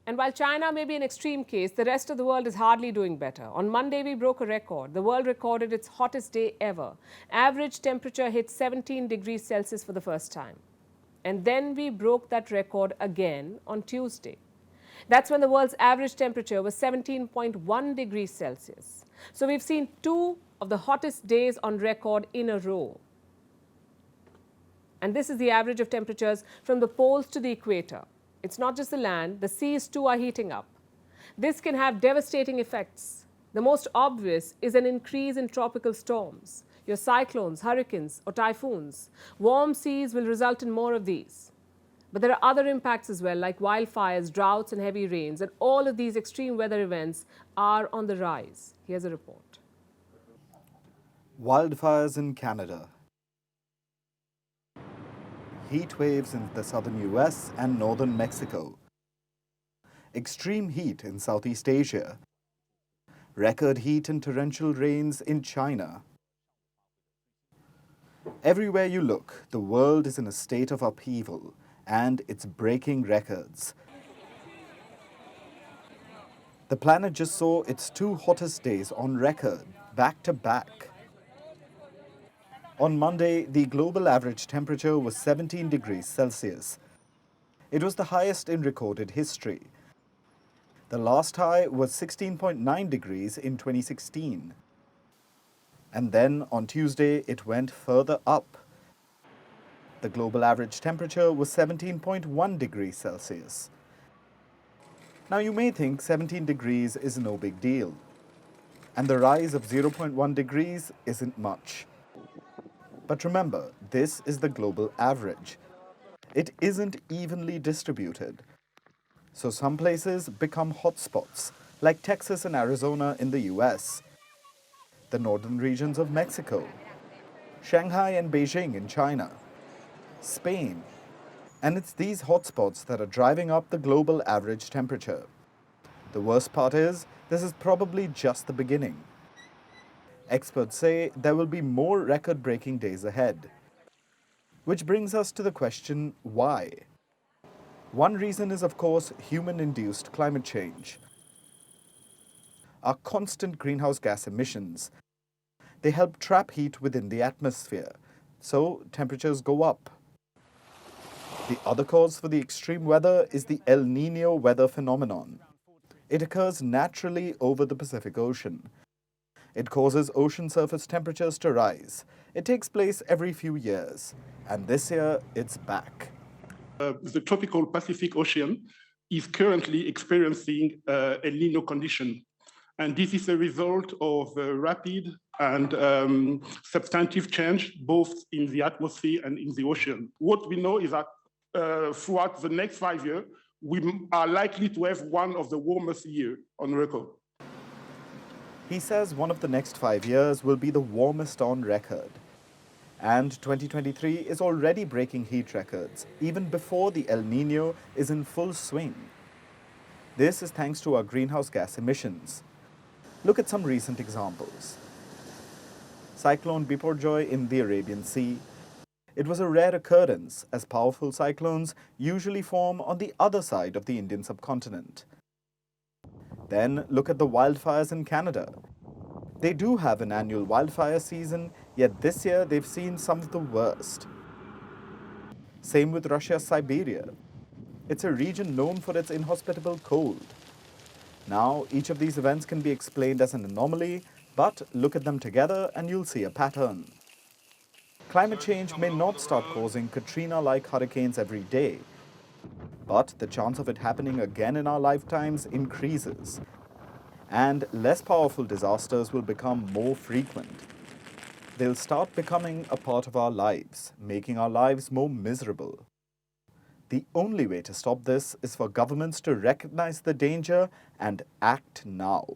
And while China may be an extreme case, the rest of the world is hardly doing better. On Monday, we broke a record. The world recorded its hottest day ever. Average temperature hit 17 degrees Celsius for the first time. And then we broke that record again on Tuesday. That's when the world's average temperature was 17.1 degrees Celsius. So we've seen two of the hottest days on record in a row. And this is the average of temperatures from the poles to the equator. It's not just the land, the seas too are heating up. This can have devastating effects. The most obvious is an increase in tropical storms, your cyclones, hurricanes, or typhoons. Warm seas will result in more of these. But there are other impacts as well, like wildfires, droughts, and heavy rains. And all of these extreme weather events are on the rise. Here's a report. Wildfires in Canada. Heat waves in the southern US and northern Mexico. Extreme heat in Southeast Asia. Record heat and torrential rains in China. Everywhere you look, the world is in a state of upheaval, and it's breaking records. The planet just saw its two hottest days on record, back to back. On Monday, the global average temperature was 17 degrees Celsius. It was the highest in recorded history. The last high was 16.9 degrees in 2016. And then on Tuesday, it went further up. The global average temperature was 17.1 degrees Celsius. Now you may think 17 degrees is no big deal. And the rise of 0.1 degrees isn't much. But remember, this is the global average. It isn't evenly distributed. So some places become hotspots, like Texas and Arizona in the US, the northern regions of Mexico, Shanghai and Beijing in China, Spain. And it's these hotspots that are driving up the global average temperature. The worst part is, this is probably just the beginning. Experts say there will be more record-breaking days ahead. Which brings us to the question, why? One reason is, of course, human-induced climate change. Our constant greenhouse gas emissions. They help trap heat within the atmosphere, so temperatures go up. The other cause for the extreme weather is the El Nino weather phenomenon. It occurs naturally over the Pacific Ocean. It causes ocean surface temperatures to rise. It takes place every few years, and this year it's back. The tropical Pacific Ocean is currently experiencing El Nino condition. And this is a result of rapid and substantive change, both in the atmosphere and in the ocean. What we know is that throughout the next 5 years, we are likely to have one of the warmest years on record. He says one of the next 5 years will be the warmest on record. And 2023 is already breaking heat records, even before the El Nino is in full swing. This is thanks to our greenhouse gas emissions. Look at some recent examples. Cyclone Biparjoy in the Arabian Sea. It was a rare occurrence, as powerful cyclones usually form on the other side of the Indian subcontinent. Then look at the wildfires in Canada. They do have an annual wildfire season, yet this year they've seen some of the worst. Same with Russia's Siberia. It's a region known for its inhospitable cold. Now, each of these events can be explained as an anomaly, but look at them together and you'll see a pattern. Climate change may not start causing Katrina-like hurricanes every day, but the chance of it happening again in our lifetimes increases. And less powerful disasters will become more frequent. They'll start becoming a part of our lives, making our lives more miserable. The only way to stop this is for governments to recognize the danger and act now.